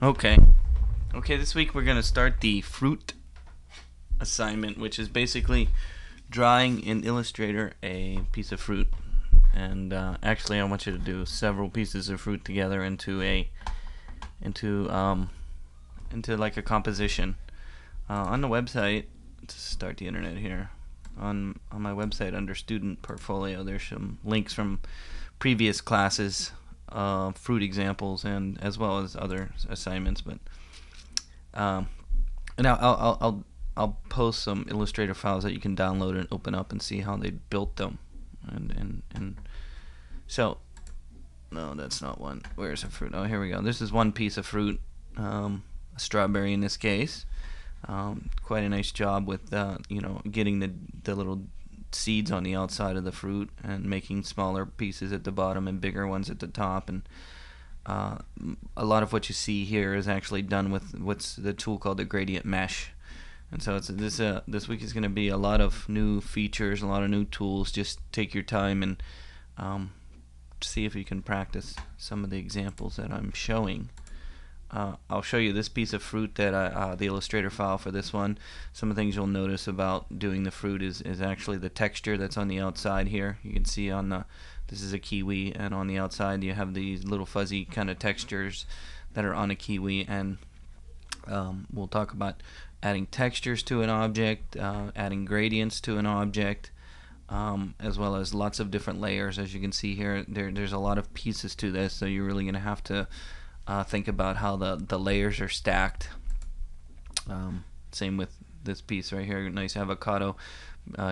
Okay. Okay, this week we're going to start the fruit assignment, which is basically drawing in Illustrator a piece of fruit. And actually, I want you to do several pieces of fruit together into like a composition. On the website, to start the internet here, on my website under student portfolio, there's some links from previous classes, fruit examples, and as well as other assignments. But and I'll post some Illustrator files that you can download and open up and see how they built them. And so, no, that's not one. Where's the fruit? Oh, here we go. This is one piece of fruit, a strawberry in this case. Quite a nice job with getting the little seeds on the outside of the fruit and making smaller pieces at the bottom and bigger ones at the top. And a lot of what you see here is actually done with what's the tool called the gradient mesh. And so this week is going to be a lot of new features, a lot of new tools. Just take your time and see if you can practice some of the examples that I'm showing. I'll show you this piece of fruit that the Illustrator file for this one. Some of the things you'll notice about doing the fruit is actually the texture that's on the outside here. You can see this is a kiwi, and on the outside you have these little fuzzy kind of textures that are on a kiwi. And we'll talk about adding textures to an object, adding gradients to an object, as well as lots of different layers. As you can see here, there's a lot of pieces to this, so you're really going to have to think about how the layers are stacked. Same with this piece right here, nice avocado,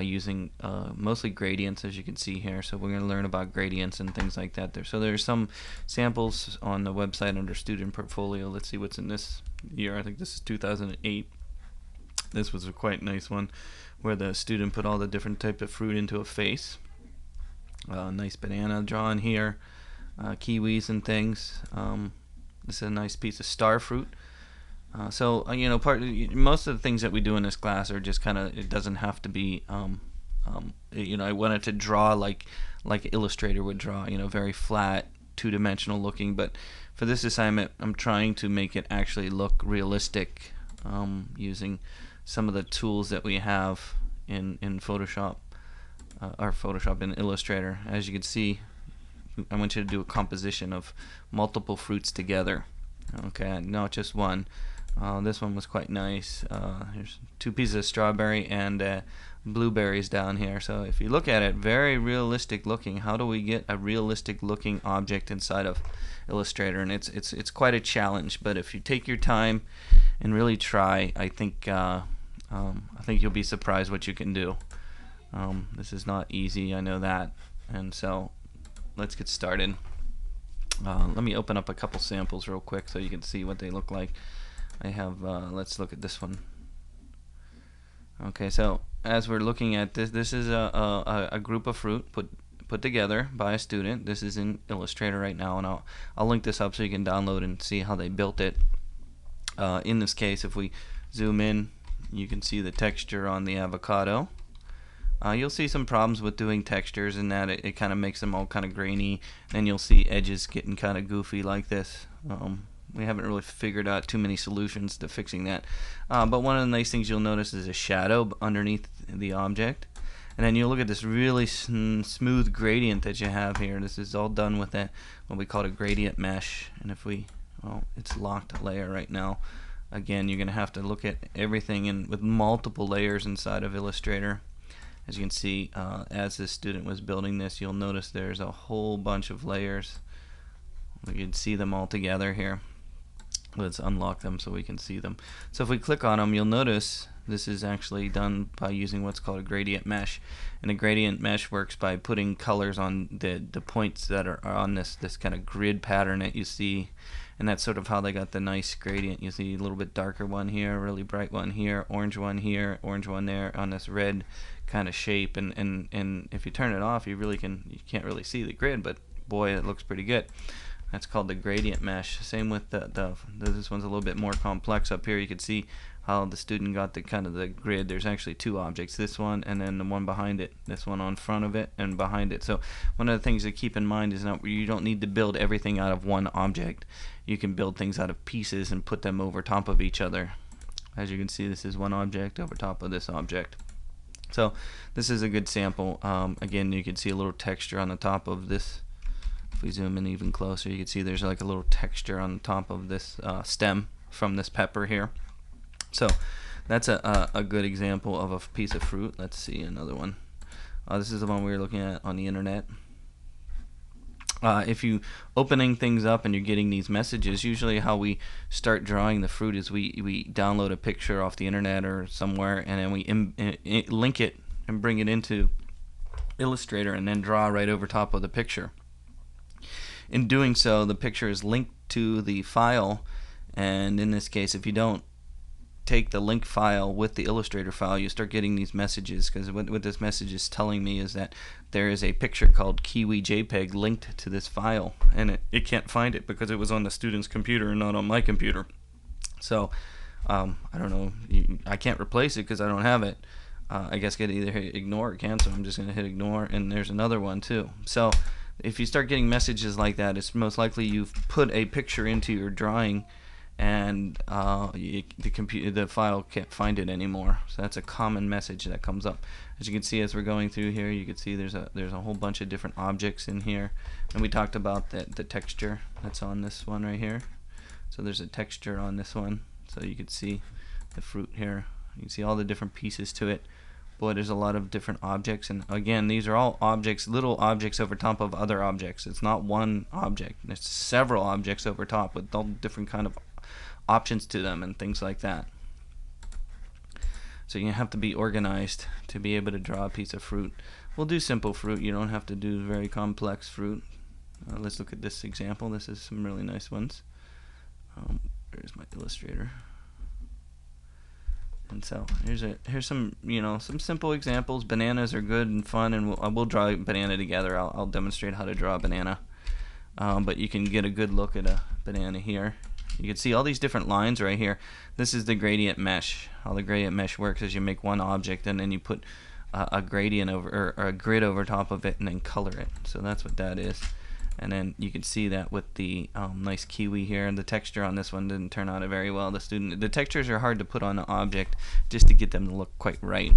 using mostly gradients, as you can see here. So we're going to learn about gradients and things like that there. So there's some samples on the website under student portfolio. Let's see what's in this year. I think this is 2008. This was a quite nice one where the student put all the different types of fruit into a face. Nice banana drawn here, kiwis and things. This is a nice piece of star fruit. Most of the things that we do in this class are just kind of, it doesn't have to be, I wanted to draw like Illustrator would draw, very flat, two-dimensional looking. But for this assignment, I'm trying to make it actually look realistic, using some of the tools that we have in Photoshop, in Illustrator. As you can see, I want you to do a composition of multiple fruits together. Okay, not just one. This one was quite nice. Here's two pieces of strawberry and blueberries down here. So if you look at it, very realistic looking. How do we get a realistic looking object inside of Illustrator? And it's quite a challenge. But if you take your time and really try, I think you'll be surprised what you can do. This is not easy, I know that. And so let's get started. Let me open up a couple samples real quick so you can see what they look like. I have, let's look at this one. Okay, so as we're looking at this is a group of fruit put together by a student. This is in Illustrator right now, and I'll link this up so you can download and see how they built it. In this case, if we zoom in, you can see the texture on the avocado. You'll see some problems with doing textures in that it kind of makes them all kind of grainy, and you'll see edges getting kind of goofy like this. We haven't really figured out too many solutions to fixing that. But one of the nice things you'll notice is a shadow underneath the object. And then you'll look at this really smooth gradient that you have here. This is all done with what we call a gradient mesh. And if it's locked layer right now. Again, you're going to have to look at everything with multiple layers inside of Illustrator. As you can see, as this student was building this, you'll notice there's a whole bunch of layers. We can see them all together here. Let's unlock them so we can see them. So if we click on them, you'll notice this is actually done by using what's called a gradient mesh. And a gradient mesh works by putting colors on the points that are on this kind of grid pattern that you see. And that's sort of how they got the nice gradient. You see a little bit darker one here, really bright one here, orange one here, orange one there on this red kind of shape. And if you turn it off, you can't really see the grid, but boy, it looks pretty good. That's called the gradient mesh. Same with this one's a little bit more complex. Up here you can see how the student got the kind of the grid. There's actually two objects, this one and then the one behind it, this one on front of it and behind it. So one of the things to keep in mind is you don't need to build everything out of one object. You can build things out of pieces and put them over top of each other. As you can see, this is one object over top of this object. So this is a good sample. Again, you can see a little texture on the top of this. If we zoom in even closer, you can see there's like a little texture on the top of this stem from this pepper here. So that's a good example of a piece of fruit. Let's see another one. This is the one we were looking at on the internet. If you opening things up and you're getting these messages, usually how we start drawing the fruit is we download a picture off the internet or somewhere, and then we link it and bring it into Illustrator and then draw right over top of the picture. In doing so, the picture is linked to the file, and in this case, if you don't take the link file with the Illustrator file, you start getting these messages, because what this message is telling me is that there is a picture called Kiwi JPEG linked to this file, and it can't find it because it was on the student's computer and not on my computer. So I don't know, I can't replace it because I don't have it. I guess I could either hit ignore or cancel. I'm just going to hit ignore, and there's another one too. So if you start getting messages like that, it's most likely you've put a picture into your drawing and the file can't find it anymore. So that's a common message that comes up. As you can see, as we're going through here, you can see there's a whole bunch of different objects in here, and we talked about the texture that's on this one right here. So there's a texture on this one, so you can see the fruit here. You can see all the different pieces to it. Boy, there's a lot of different objects, and again, these are all objects, little objects over top of other objects. It's not one object. There's several objects over top with all different kind of options to them and things like that. So you have to be organized to be able to draw a piece of fruit. We'll do simple fruit. You don't have to do very complex fruit. Let's look at this example. This is some really nice ones. There's my Illustrator. And so here's some some simple examples. Bananas are good and fun, and we'll draw a banana together. I'll demonstrate how to draw a banana. But you can get a good look at a banana here. You can see all these different lines right here. This is the gradient mesh. How the gradient mesh works is you make one object and then you put a gradient over or a grid over top of it and then color it. So that's what that is. And then you can see that with the nice kiwi here, and the texture on this one didn't turn out very well. The textures are hard to put on an object just to get them to look quite right.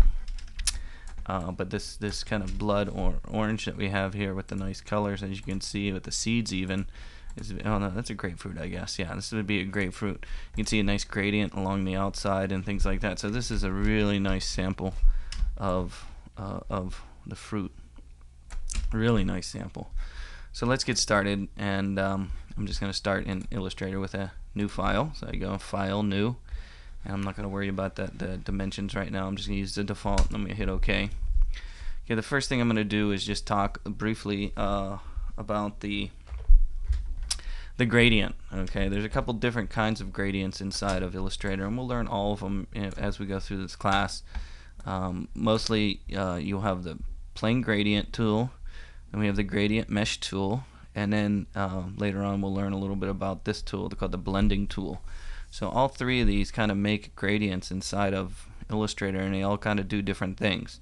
But this kind of blood or orange that we have here with the nice colors, as you can see with the seeds even, oh no, that's a grapefruit, I guess. Yeah, this would be a grapefruit. You can see a nice gradient along the outside and things like that. So this is a really nice sample of the fruit. Really nice sample. So let's get started, and I'm just going to start in Illustrator with a new file. So I go File, New, and I'm not going to worry about the dimensions right now. I'm just going to use the default, and I'm going to hit OK. Okay, the first thing I'm going to do is just talk briefly about the gradient. Okay, there's a couple different kinds of gradients inside of Illustrator, and we'll learn all of them as we go through this class. Mostly you'll have the plain gradient tool, then we have the gradient mesh tool, and then later on we'll learn a little bit about this tool called the blending tool. So all three of these kind of make gradients inside of Illustrator, and they all kind of do different things.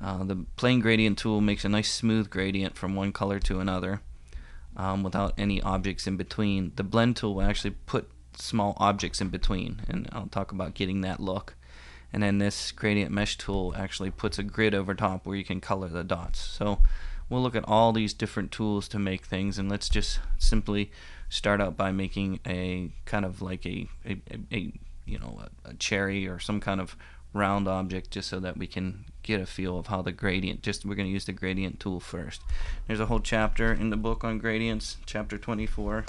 The plain gradient tool makes a nice smooth gradient from one color to another without any objects in between. The blend tool will actually put small objects in between, and I'll talk about getting that look. And then this gradient mesh tool actually puts a grid over top where you can color the dots. So we'll look at all these different tools to make things, and let's just simply start out by making a kind of like a cherry or some kind of round object, just so that we can get a feel of how the gradient, we're going to use the gradient tool first. There's a whole chapter in the book on gradients, chapter 24.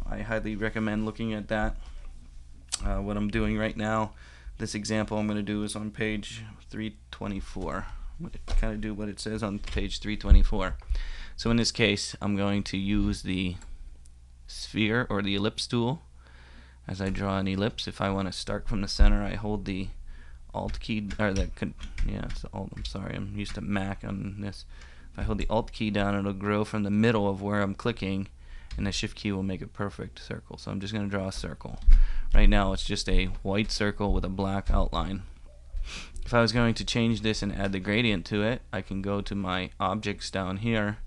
I highly recommend looking at that. What I'm doing right now, this example I'm going to do is on page 324. I'm going to kind of do what it says on page 324. So in this case, I'm going to use the sphere or the ellipse tool as I draw an ellipse. If I want to start from the center, I hold the Alt key, or it's the Alt. I'm sorry, I'm used to Mac on this. If I hold the Alt key down, it'll grow from the middle of where I'm clicking, and the shift key will make a perfect circle. So I'm just going to draw a circle. Right now it's just a white circle with a black outline. If I was going to change this and add the gradient to it, I can go to my objects down here.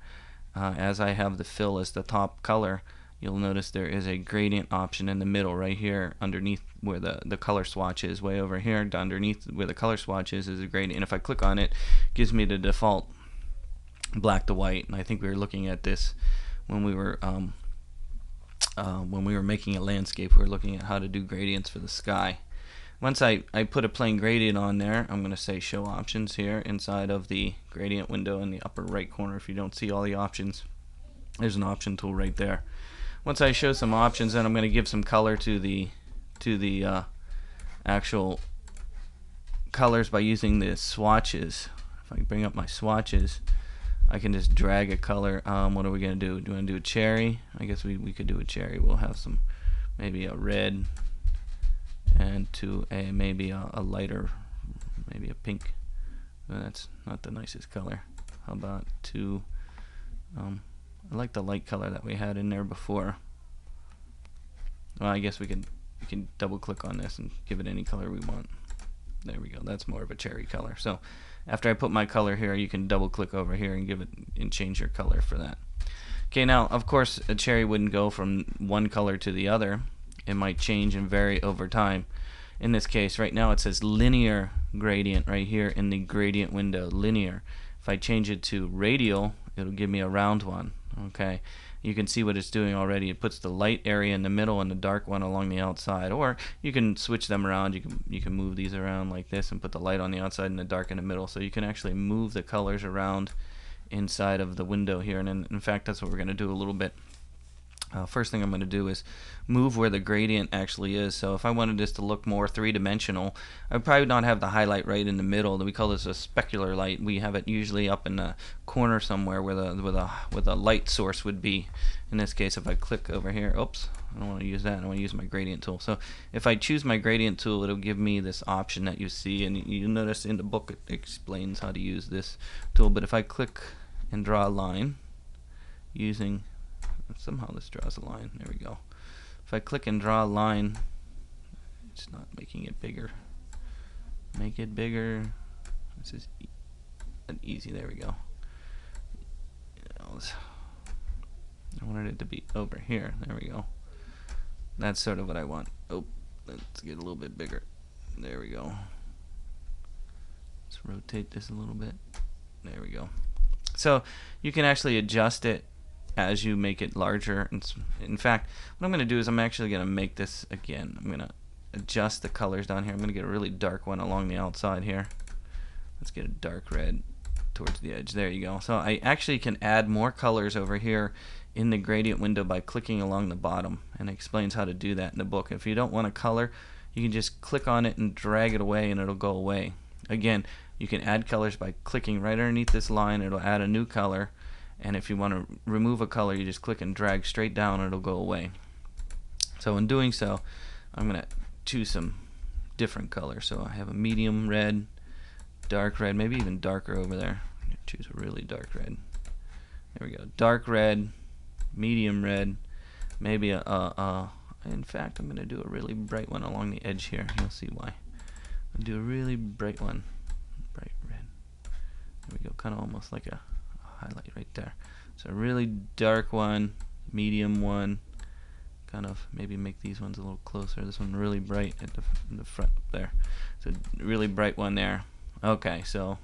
As I have the fill as the top color, you'll notice there is a gradient option in the middle right here underneath where the color swatch is. Way over here underneath where the color swatch is a gradient, and if I click on it, it gives me the default black to white. And I think we were looking at this when we were making a landscape. We were looking at how to do gradients for the sky. Once I put a plain gradient on there, I'm going to say show options here inside of the gradient window in the upper right corner. If you don't see all the options, there's an option tool right there. Once I show some options, then I'm going to give some color to the actual colors by using the swatches. If I bring up my swatches, I can just drag a color. What are we going to do? Do you want to do a cherry? I guess we could do a cherry. We'll have some, maybe a red, and to a maybe a lighter, maybe a pink. That's not the nicest color. How about to I like the light color that we had in there before. Well, I guess we can double click on this and give it any color we want. There we go. That's more of a cherry color. So after I put my color here, you can double click over here and give it and change your color for that. Okay, now of course a cherry wouldn't go from one color to the other. It might change and vary over time. In this case, right now it says linear gradient right here in the gradient window, linear. If I change it to radial, it'll give me a round one. Okay, you can see what it's doing already. It puts the light area in the middle and the dark one along the outside. Or you can switch them around. You can move these around like this and put the light on the outside and the dark in the middle. So you can actually move the colors around inside of the window here. And in fact, that's what we're going to do a little bit. First thing I'm going to do is move where the gradient actually is. So if I wanted this to look more three-dimensional, I would probably not have the highlight right in the middle. We call this a specular light. We have it usually up in the corner somewhere where the light source would be. In this case, if I click over here, oops, I don't want to use that. I want to use my gradient tool. So if I choose my gradient tool, it'll give me this option that you see, and you notice in the book it explains how to use this tool. But if I click and draw a line using, somehow this draws a line. There we go. If I click and draw a line, it's not making it bigger. Make it bigger. This is easy. There we go. I wanted it to be over here. There we go. That's sort of what I want. Oh, let's get a little bit bigger. There we go. Let's rotate this a little bit. There we go. So you can actually adjust it as you make it larger. In fact, what I'm going to do is I'm actually going to make this again. I'm going to adjust the colors down here. I'm going to get a really dark one along the outside here. Let's get a dark red towards the edge. There you go. So I actually can add more colors over here in the gradient window by clicking along the bottom, and it explains how to do that in the book. If you don't want a color, you can just click on it and drag it away and it'll go away. Again, you can add colors by clicking right underneath this line. It'll add a new color. And if you want to remove a color, you just click and drag straight down and it'll go away. So in doing so, I'm going to choose some different colors. So I have a medium red, dark red, maybe even darker over there. I'm going to choose a really dark red. There we go. Dark red, medium red, maybe in fact, I'm going to do a really bright one along the edge here. You'll see why. I'll do a really bright one, bright red. There we go, kind of almost like a highlight right there. So a really dark one, medium one, kind of maybe make these ones a little closer. This one really bright at in the front up there. So really bright one there. Okay, so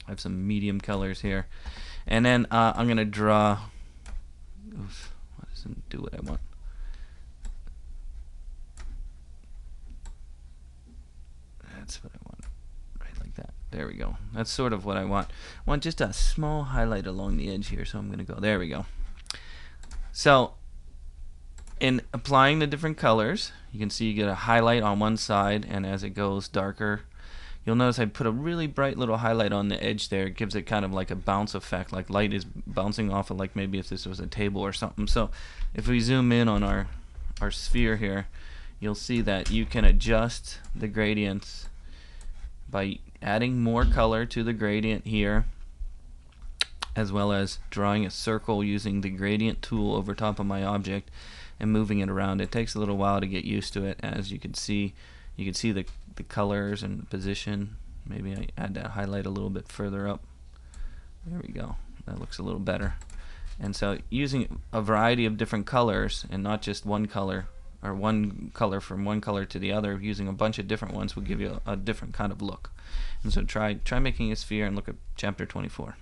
I have some medium colors here, and then I'm gonna draw. Oof, that doesn't do what I want. That's what I want. Like that. There we go. That's sort of what I want. I want just a small highlight along the edge here, so I'm going to go. There we go. So in applying the different colors, you can see you get a highlight on one side, and as it goes darker, you'll notice I put a really bright little highlight on the edge there. It gives it kind of like a bounce effect, like light is bouncing off of, like maybe if this was a table or something. So if we zoom in on our sphere here, you'll see that you can adjust the gradients by adding more color to the gradient here, as well as drawing a circle using the gradient tool over top of my object and moving it around. It takes a little while to get used to it. As you can see the colors and position. Maybe I add that highlight a little bit further up. There we go. That looks a little better. And so using a variety of different colors and not just one color, or one color from one color to the other, using a bunch of different ones will give you a different kind of look. And so try making a sphere and look at chapter 24.